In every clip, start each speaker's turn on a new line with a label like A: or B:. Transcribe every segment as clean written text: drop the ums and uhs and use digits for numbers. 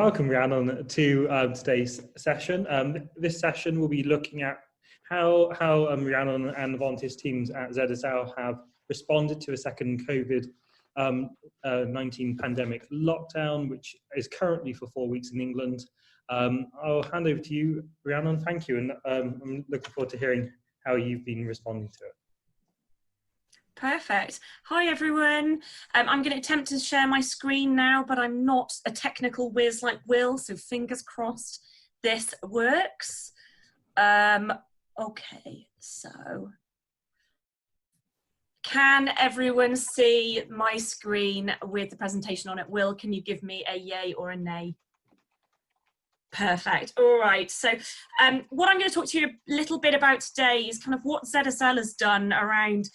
A: welcome, Rhiannon, to today's session. This session will be looking at how Rhiannon and the volunteers teams at ZSL have responded to a second COVID-19 pandemic lockdown, which is currently for 4 weeks in England. I'll hand over to you, Rhiannon. Thank you, and I'm looking forward to hearing how you've been responding to it.
B: Perfect. Hi everyone. I'm going to attempt to share my screen now, but I'm not a technical whiz like Will, so fingers crossed this works. Okay, so can everyone see my screen with the presentation on it? Will, can you give me a yay or a nay? Perfect. All right. So what I'm going to talk to you a little bit about today is kind of what ZSL has done around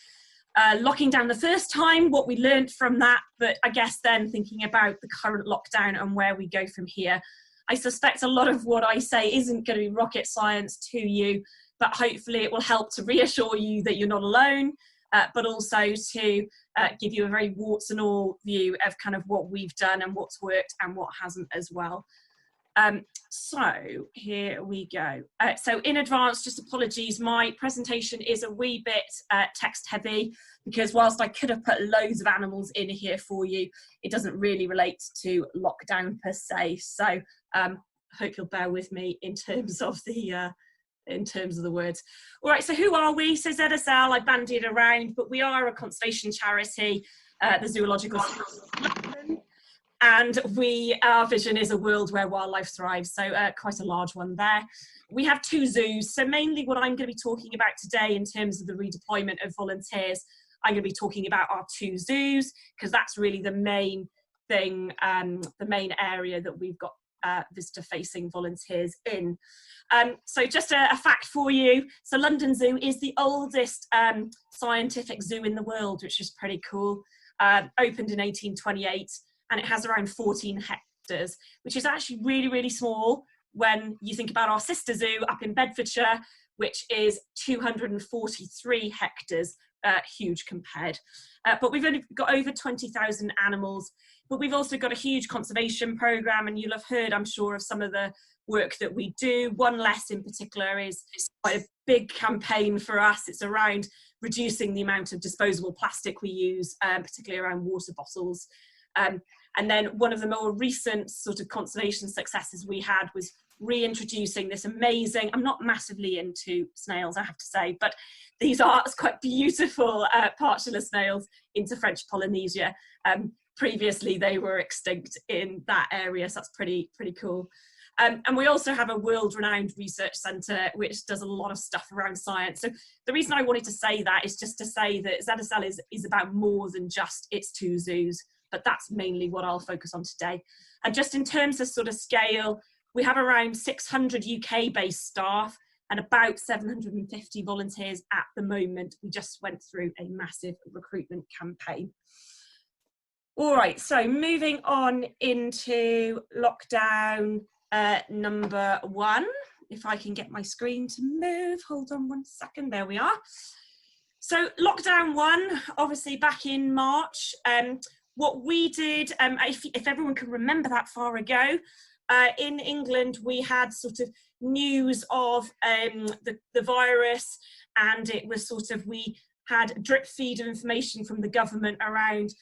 B: locking down the first time, what we learned from that, but I guess then thinking about the current lockdown and where we go from here. I suspect a lot of what I say isn't going to be rocket science to you, but hopefully it will help to reassure you that you're not alone, but also to give you a very warts and all view of kind of what we've done and what's worked and what hasn't as well. So here we go. So in advance, just apologies, my presentation is a wee bit text heavy because whilst I could have put loads of animals in here for you, it doesn't really relate to lockdown per se. So I hope you'll bear with me in terms of the words. All right, so who are we? So ZSL, I bandied around, but we are a conservation charity, the Zoological. And our vision is a world where wildlife thrives, so quite a large one there. We have 2 zoos, so mainly what I'm going to be talking about today in terms of the redeployment of volunteers, I'm going to be talking about our 2 zoos, because that's really the main thing, the main area that we've got visitor-facing volunteers in. So just a fact for you, so London Zoo is the oldest scientific zoo in the world, which is pretty cool. Opened in 1828. And it has around 14 hectares, which is actually really, really small when you think about our sister zoo up in Bedfordshire, which is 243 hectares, huge compared. But we've only got over 20,000 animals, but we've also got a huge conservation programme, and you'll have heard, I'm sure, of some of the work that we do. One Less in particular is quite a big campaign for us. It's around reducing the amount of disposable plastic we use, particularly around water bottles. And then one of the more recent sort of conservation successes we had was reintroducing this amazing, I'm not massively into snails, I have to say, but these are quite beautiful partula snails into French Polynesia. Previously they were extinct in that area, so that's pretty cool. And we also have a world-renowned research centre which does a lot of stuff around science. So the reason I wanted to say that is just to say that ZSL is about more than just its 2 zoos. But that's mainly what I'll focus on today. And just in terms of sort of scale, we have around 600 UK-based staff and about 750 volunteers at the moment. We just went through a massive recruitment campaign. All right, so moving on into lockdown number 1. If I can get my screen to move, hold on 1 second, there we are. So lockdown 1, obviously back in March, what we did, if everyone can remember that far ago, in England we had sort of news of the virus, and it was sort of, we had drip feed of information from the government around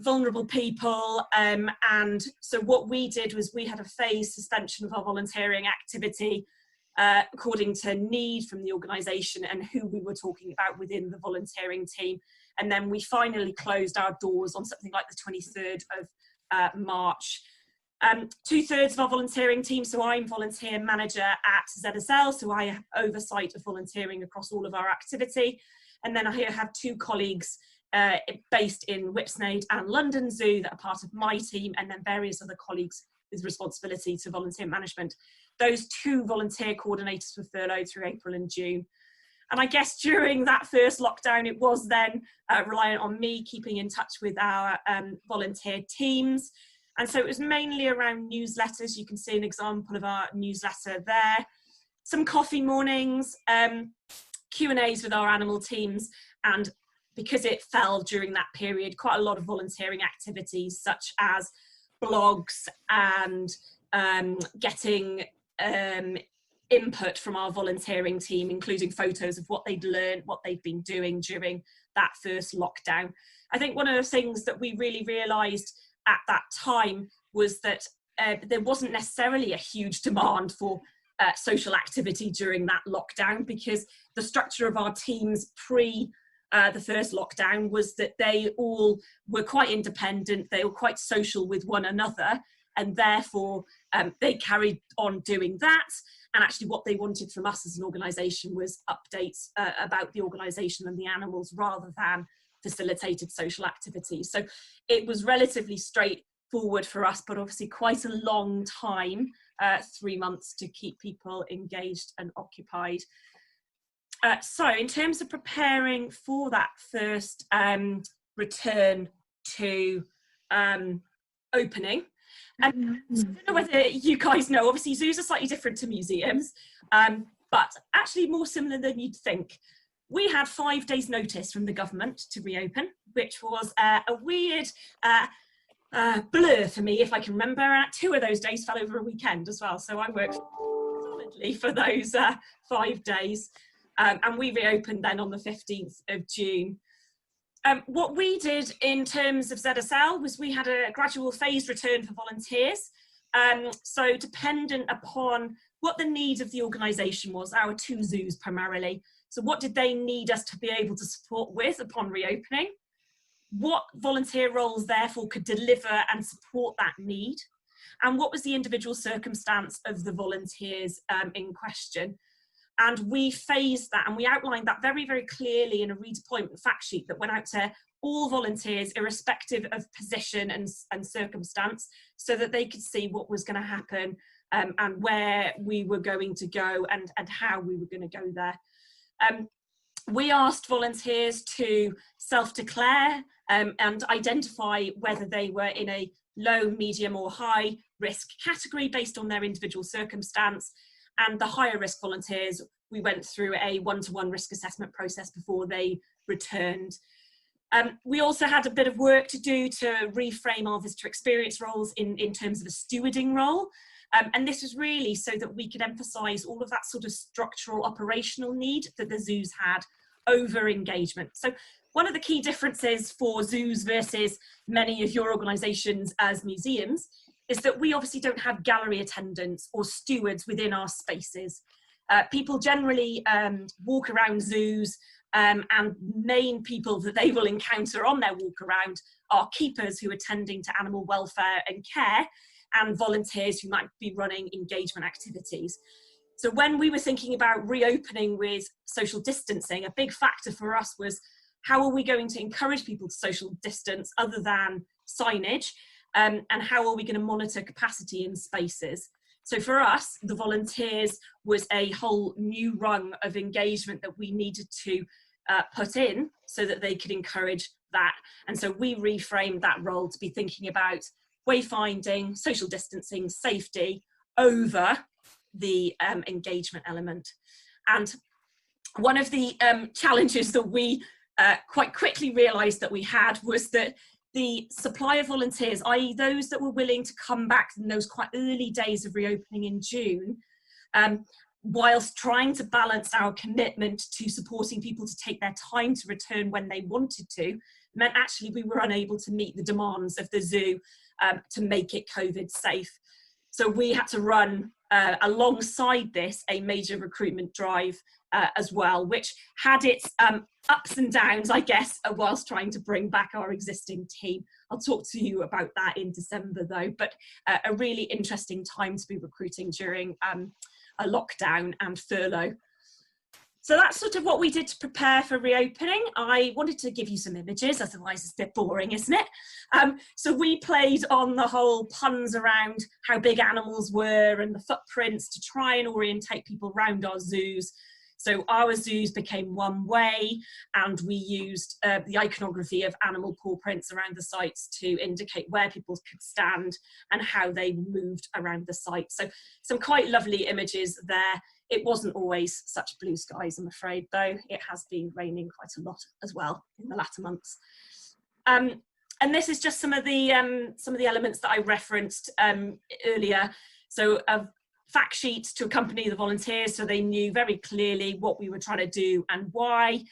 B: vulnerable people, and so what we did was we had a phased suspension of our volunteering activity according to need from the organisation and who we were talking about within the volunteering team. And then we finally closed our doors on something like the 23rd of March. 2/3 of our volunteering team, so I'm volunteer manager at ZSL, so I have oversight of volunteering across all of our activity. And then I have 2 colleagues based in Whipsnade and London Zoo that are part of my team, and then various other colleagues with responsibility to volunteer management. Those 2 volunteer coordinators were furloughed through April and June. And I guess during that first lockdown, it was then reliant on me keeping in touch with our volunteer teams. And so it was mainly around newsletters. You can see an example of our newsletter there. Some coffee mornings, Q&As with our animal teams, and because it fell during that period, quite a lot of volunteering activities such as blogs and getting input from our volunteering team, including photos of what they'd learned, what they'd been doing during that first lockdown. I think one of the things that we really realised at that time was that there wasn't necessarily a huge demand for social activity during that lockdown, because the structure of our teams pre the first lockdown was that they all were quite independent, they were quite social with one another, and therefore they carried on doing that. And actually what they wanted from us as an organisation was updates about the organisation and the animals, rather than facilitated social activities. So it was relatively straightforward for us, but obviously quite a long time, 3 months, to keep people engaged and occupied. So in terms of preparing for that first return to opening, so I don't know whether you guys know, obviously zoos are slightly different to museums, but actually more similar than you'd think. We had 5 days notice from the government to reopen, which was a weird blur for me, if I can remember. 2 of those days fell over a weekend as well, so I worked solidly for those 5 days. And we reopened then on the 15th of June. What we did in terms of ZSL was we had a gradual phased return for volunteers. So dependent upon what the need of the organisation was, our 2 zoos primarily. So what did they need us to be able to support with upon reopening? What volunteer roles therefore could deliver and support that need? And what was the individual circumstance of the volunteers in question? And we phased that, and we outlined that very, very clearly in a redeployment fact sheet that went out to all volunteers, irrespective of position and circumstance, so that they could see what was going to happen and where we were going to go and how we were going to go there. We asked volunteers to self-declare and identify whether they were in a low, medium or high risk category based on their individual circumstance. And the higher risk volunteers, we went through a one-to-one risk assessment process before they returned. We also had a bit of work to do to reframe our visitor experience roles in terms of a stewarding role. And this was really so that we could emphasise all of that sort of structural operational need that the zoos had over engagement. So one of the key differences for zoos versus many of your organisations as museums is that we obviously don't have gallery attendants or stewards within our spaces. People generally walk around zoos, and main people that they will encounter on their walk around are keepers who are tending to animal welfare and care, and volunteers who might be running engagement activities. So when we were thinking about reopening with social distancing, a big factor for us was how are we going to encourage people to social distance other than signage? And how are we going to monitor capacity in spaces? So for us, the volunteers was a whole new rung of engagement that we needed to put in so that they could encourage that. And so we reframed that role to be thinking about wayfinding, social distancing, safety over the engagement element. And one of the challenges that we quite quickly realised that we had was that the supply of volunteers, i.e. those that were willing to come back in those quite early days of reopening in June, whilst trying to balance our commitment to supporting people to take their time to return when they wanted to, meant actually we were unable to meet the demands of the zoo to make it COVID safe. So we had to run alongside this a major recruitment drive as well, which had its ups and downs, I guess, whilst trying to bring back our existing team. I'll talk to you about that in December though, but a really interesting time to be recruiting during a lockdown and furlough. So that's sort of what we did to prepare for reopening. I wanted to give you some images, otherwise it's a bit boring, isn't it? So we played on the whole puns around how big animals were and the footprints to try and orientate people around our zoos. So our zoos became one way, and we used the iconography of animal paw prints around the sites to indicate where people could stand and how they moved around the site. So some quite lovely images there. It wasn't always such blue skies, I'm afraid, though. It has been raining quite a lot as well in the latter months. And this is just some of the elements that I referenced earlier. So fact sheets to accompany the volunteers so they knew very clearly what we were trying to do and why,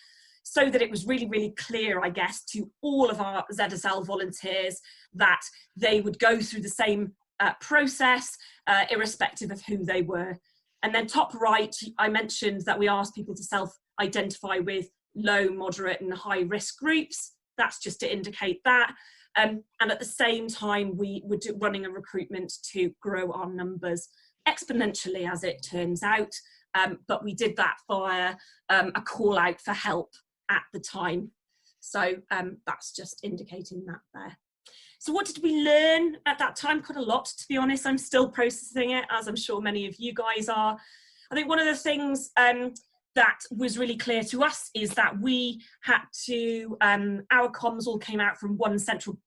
B: so that it was really, really clear, I guess, to all of our ZSL volunteers that they would go through the same process, irrespective of who they were. And then top right, I mentioned that we asked people to self-identify with low, moderate and high risk groups. That's just to indicate that. And at the same time, we were running a recruitment to grow our numbers exponentially, as it turns out. But we did that via a call out for help at the time. So that's just indicating that there. So what did we learn at that time? Quite a lot, to be honest. I'm still processing it, as I'm sure many of you guys are. I think one of the things that was really clear to us is that we had to, our comms all came out from one central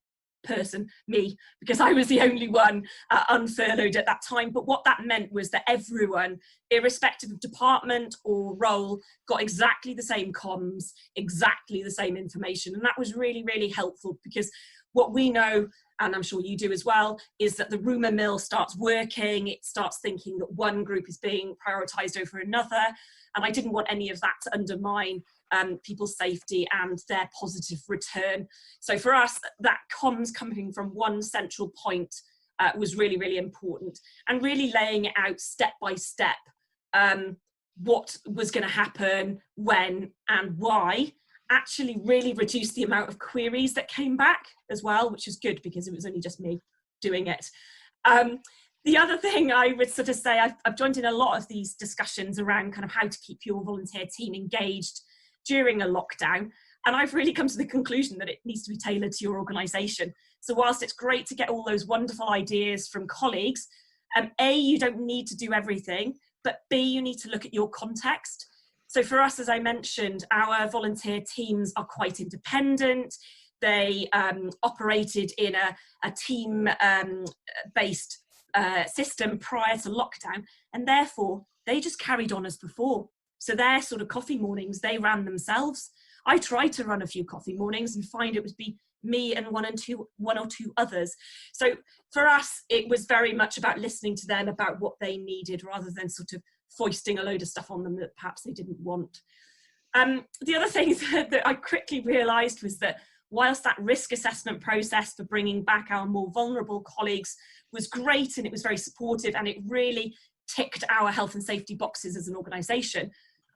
B: person, me, because I was the only one unfurloughed at that time. But what that meant was that everyone, irrespective of department or role, got exactly the same comms, exactly the same information. And that was really, really helpful, because what we know, and I'm sure you do as well, is that the rumour mill starts working. It starts thinking that one group is being prioritised over another. And I didn't want any of that to undermine people's safety and their positive return. So for us, that comms coming from one central point was really, really important, and really laying it out step by step, what was going to happen, when and why, actually really reduced the amount of queries that came back as well, which is good because it was only just me doing it. The other thing I would sort of say, I've joined in a lot of these discussions around kind of how to keep your volunteer team engaged during a lockdown. And I've really come to the conclusion that it needs to be tailored to your organisation. So whilst it's great to get all those wonderful ideas from colleagues, A, you don't need to do everything, but B, you need to look at your context. So for us, as I mentioned, our volunteer teams are quite independent. They operated in a team-based system prior to lockdown, and therefore they just carried on as before. So their sort of coffee mornings, they ran themselves. I tried to run a few coffee mornings and find it would be me and one or two others. So for us, it was very much about listening to them about what they needed, rather than sort of foisting a load of stuff on them that perhaps they didn't want. The other thing that I quickly realised was that whilst that risk assessment process for bringing back our more vulnerable colleagues was great, and it was very supportive, and it really ticked our health and safety boxes as an organisation,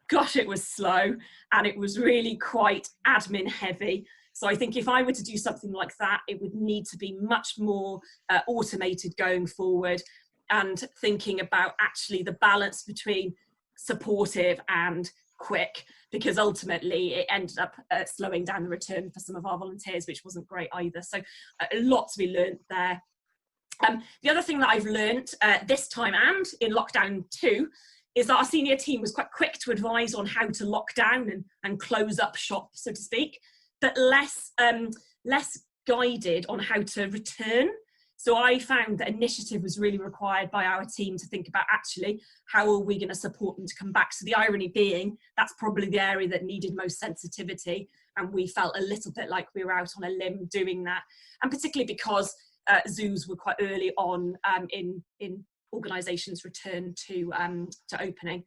B: gosh, it was slow, and it was really quite admin heavy. So I think if I were to do something like that, it would need to be much more automated going forward, and thinking about actually the balance between supportive and quick, because ultimately it ended up slowing down the return for some of our volunteers, which wasn't great either. So a lot to be learned there. The other thing that I've learned this time and in lockdown 2 is that our senior team was quite quick to advise on how to lock down and close up shop, so to speak, but less guided on how to return. So I found that initiative was really required by our team to think about actually how are we going to support them to come back. So the irony being that's probably the area that needed most sensitivity, and we felt a little bit like we were out on a limb doing that, and particularly because zoos were quite early on in organisations' return to opening.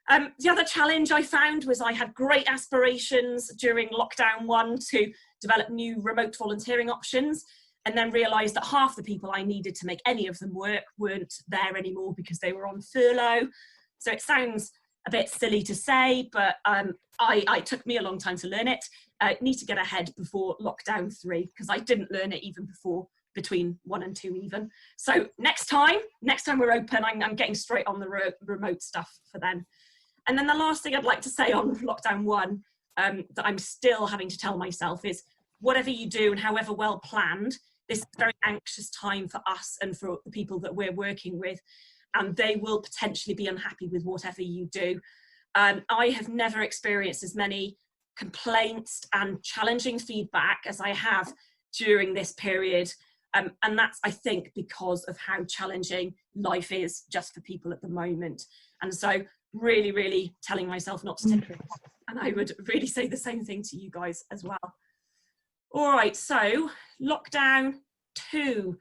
B: The other challenge I found was I had great aspirations during lockdown 1 to develop new remote volunteering options, and then realised that half the people I needed to make any of them work weren't there anymore because they were on furlough. So it sounds a bit silly to say, but it took me a long time to learn it. I need to get ahead before lockdown 3, because I didn't learn it even before between 1 and 2 even. So next time we're open, I'm getting straight on the remote stuff for then. And then the last thing I'd like to say on lockdown 1 that I'm still having to tell myself is, whatever you do and however well planned, this is a very anxious time for us and for the people that we're working with, and they will potentially be unhappy with whatever you do. I have never experienced as many complaints and challenging feedback as I have during this period. And that's, I think, because of how challenging life is just for people at the moment. And so really, really telling myself not to take it. And I would really say the same thing to you guys as well. All right, so lockdown 2.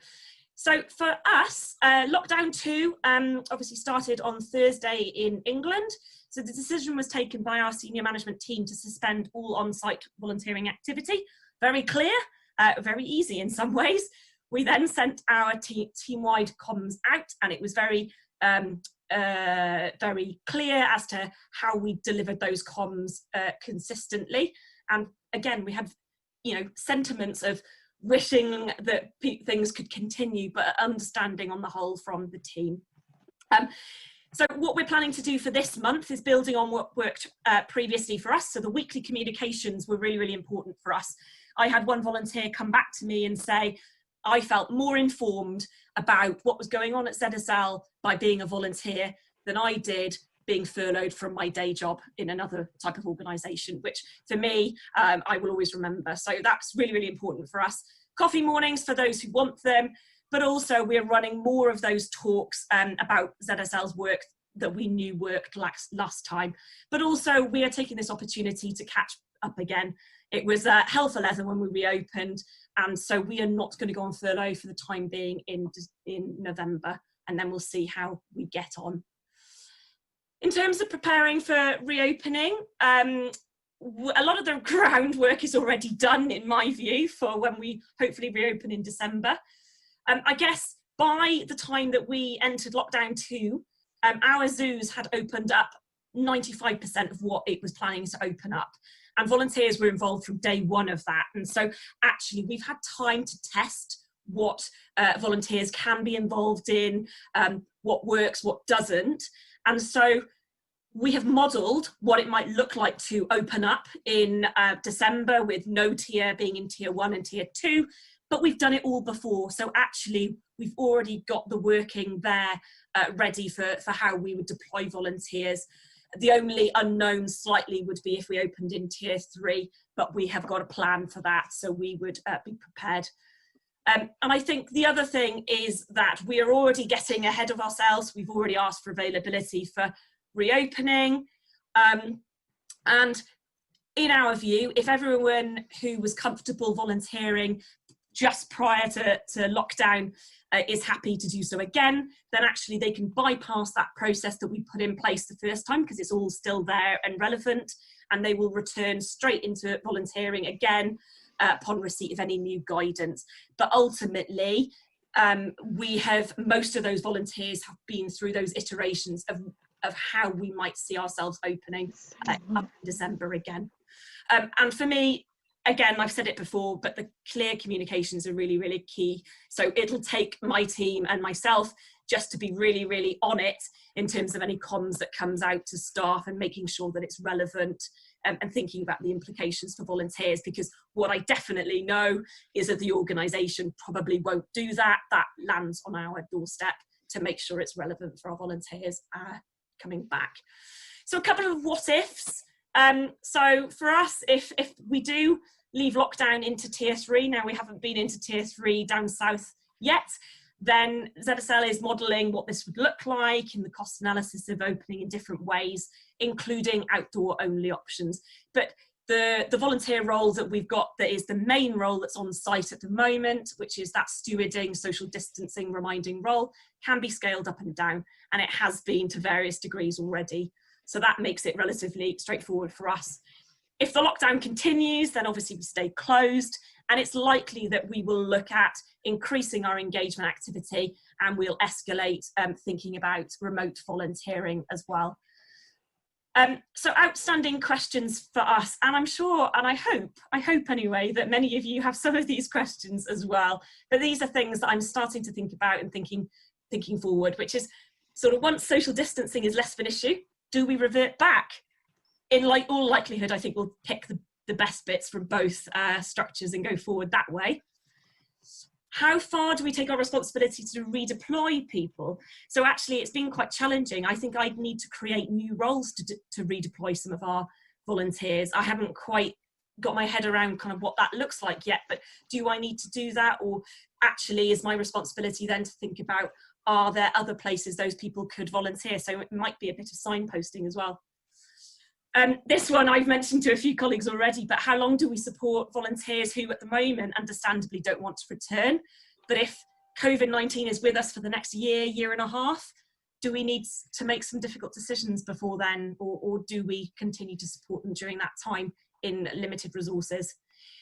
B: So for us, lockdown 2 obviously started on Thursday in England. So the decision was taken by our senior management team to suspend all on-site volunteering activity. Very clear, very easy in some ways. We then sent our team-wide comms out, and it was very very clear as to how we delivered those comms consistently. And again, we had, you know, sentiments of wishing that things could continue, but understanding on the whole from the team. So what we're planning to do for this month is building on what worked previously for us. So the weekly communications were really, really important for us. I had one volunteer come back to me and say, I felt more informed about what was going on at ZSL by being a volunteer than I did being furloughed from my day job in another type of organisation, which for me, I will always remember. So that's really, really important for us. Coffee mornings for those who want them, but also we're running more of those talks about ZSL's work that we knew worked last time. But also we are taking this opportunity to catch up again. It was hell for leather when we reopened, and so we are not going to go on furlough for the time being in November, and then we'll see how we get on. In terms of preparing for reopening, a lot of the groundwork is already done, in my view, for when we hopefully reopen in December. I guess by the time that we entered lockdown 2, our zoos had opened up 95% of what it was planning to open up. And volunteers were involved from day 1 of that. And so actually we've had time to test what volunteers can be involved in, what works, what doesn't. And so we have modelled what it might look like to open up in December, with no tier being in tier 1 and tier 2, but we've done it all before. So actually we've already got the working there ready for how we would deploy volunteers. The only unknown slightly would be if we opened in tier 3, but we have got a plan for that, so we would be prepared. And I think the other thing is that we are already getting ahead of ourselves. We've already asked for availability for reopening. And in our view, if everyone who was comfortable volunteering just prior to lockdown is happy to do so again, then actually they can bypass that process that we put in place the first time, because it's all still there and relevant, and they will return straight into volunteering again upon receipt of any new guidance. But ultimately, most of those volunteers have been through those iterations of how we might see ourselves opening up in December again. And for me, again, I've said it before, but the clear communications are really, really key. So it'll take my team and myself just to be really, really on it in terms of any comms that comes out to staff, and making sure that it's relevant, and thinking about the implications for volunteers, because what I definitely know is that the organisation probably won't do that. That lands on our doorstep to make sure it's relevant for our volunteers coming back. So a couple of what ifs. So for us, if we do leave lockdown into tier 3, now we haven't been into tier 3 down south yet, then ZSL is modelling what this would look like in the cost analysis of opening in different ways, including outdoor only options. But the volunteer role that we've got, that is the main role that's on site at the moment, which is that stewarding, social distancing, reminding role, can be scaled up and down, and it has been to various degrees already. So that makes it relatively straightforward for us. If the lockdown continues, then obviously we stay closed, and it's likely that we will look at increasing our engagement activity, and we'll escalate thinking about remote volunteering as well. So outstanding questions for us, and I'm sure, and I hope anyway, that many of you have some of these questions as well. But these are things that I'm starting to think about and thinking forward, which is sort of, once social distancing is less of an issue, do we revert back? In all likelihood, I think we'll pick the best bits from both structures and go forward that way. How far do we take our responsibility to redeploy people? So actually, it's been quite challenging. I think I'd need to create new roles to redeploy some of our volunteers. I haven't quite got my head around kind of what that looks like yet, but do I need to do that? Or actually is my responsibility then to think about, are there other places those people could volunteer? So it might be a bit of signposting as well. This one I've mentioned to a few colleagues already, but how long do we support volunteers who at the moment understandably don't want to return? But if COVID-19 is with us for the next year, year and a half, do we need to make some difficult decisions before then, or do we continue to support them during that time in limited resources?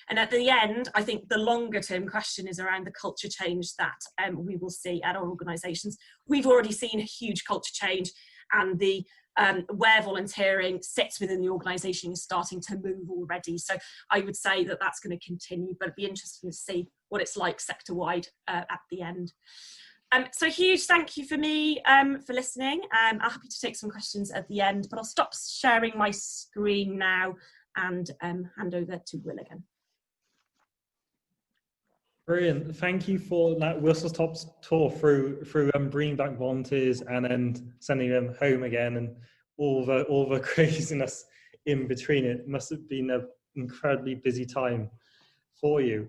B: And at the end, I think the longer term question is around the culture change that we will see at our organisations. We've already seen a huge culture change, and the where volunteering sits within the organisation is starting to move already. So I would say that that's going to continue, but it'd be interesting to see what it's like sector-wide at the end. So huge thank you for me for listening. I'm happy to take some questions at the end, but I'll stop sharing my screen now and hand over to Will again.
A: Brilliant. Thank you for that whistle-stop tour through bringing back volunteers and then sending them home again, and all the craziness in between. It must have been an incredibly busy time for you.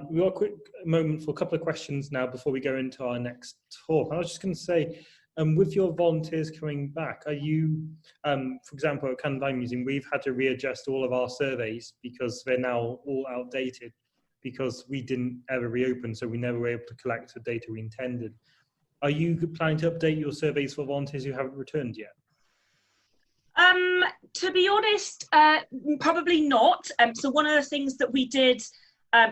A: We've got a quick moment for a couple of questions now before we go into our next talk. I was just going to say, with your volunteers coming back, are you, for example, at Canada Museum, we've had to readjust all of our surveys because they're now all outdated, because we didn't ever reopen, so we never were able to collect the data we intended. Are you planning to update your surveys for volunteers who haven't returned yet?
B: To be honest, probably not. So one of the things that we did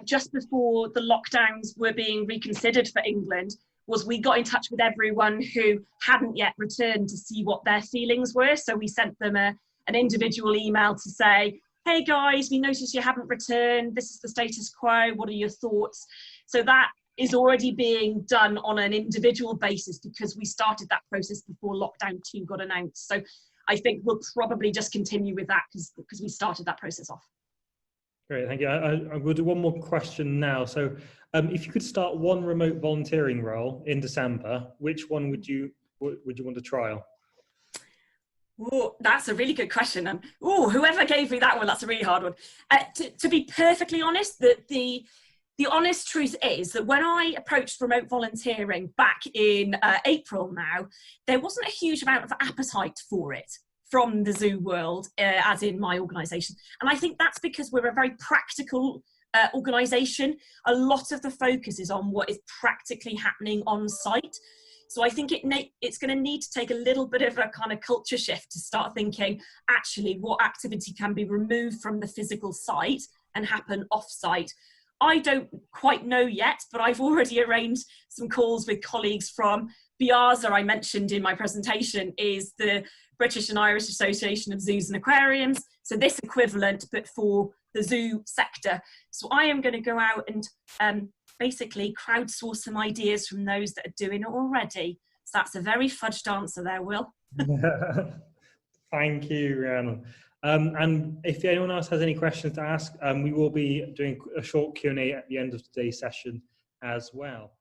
B: just before the lockdowns were being reconsidered for England was we got in touch with everyone who hadn't yet returned to see what their feelings were. So we sent them an individual email to say, hey guys, we noticed you haven't returned. This is the status quo. What are your thoughts? So that is already being done on an individual basis because we started that process before lockdown 2 got announced. So I think we'll probably just continue with that because we started that process off.
A: Great, thank you. I will do one more question now. So if you could start one remote volunteering role in December, which one would you want to trial?
B: Oh, that's a really good question. Whoever gave me that one, that's a really hard one. To be perfectly honest, the honest truth is that when I approached remote volunteering back in April now, there wasn't a huge amount of appetite for it from the zoo world, as in my organisation. And I think that's because we're a very practical organisation. A lot of the focus is on what is practically happening on site. So I think it's going to need to take a little bit of a kind of culture shift to start thinking, actually, what activity can be removed from the physical site and happen off-site. I don't quite know yet, but I've already arranged some calls with colleagues from BIASA. I mentioned in my presentation is the British and Irish Association of Zoos and Aquariums. So this equivalent, but for the zoo sector. So I am going to go out and basically crowdsource some ideas from those that are doing it already. So that's a very fudged answer there, Will.
A: Thank you, Rhiannon. And if anyone else has any questions to ask, we will be doing a short Q&A at the end of today's session as well.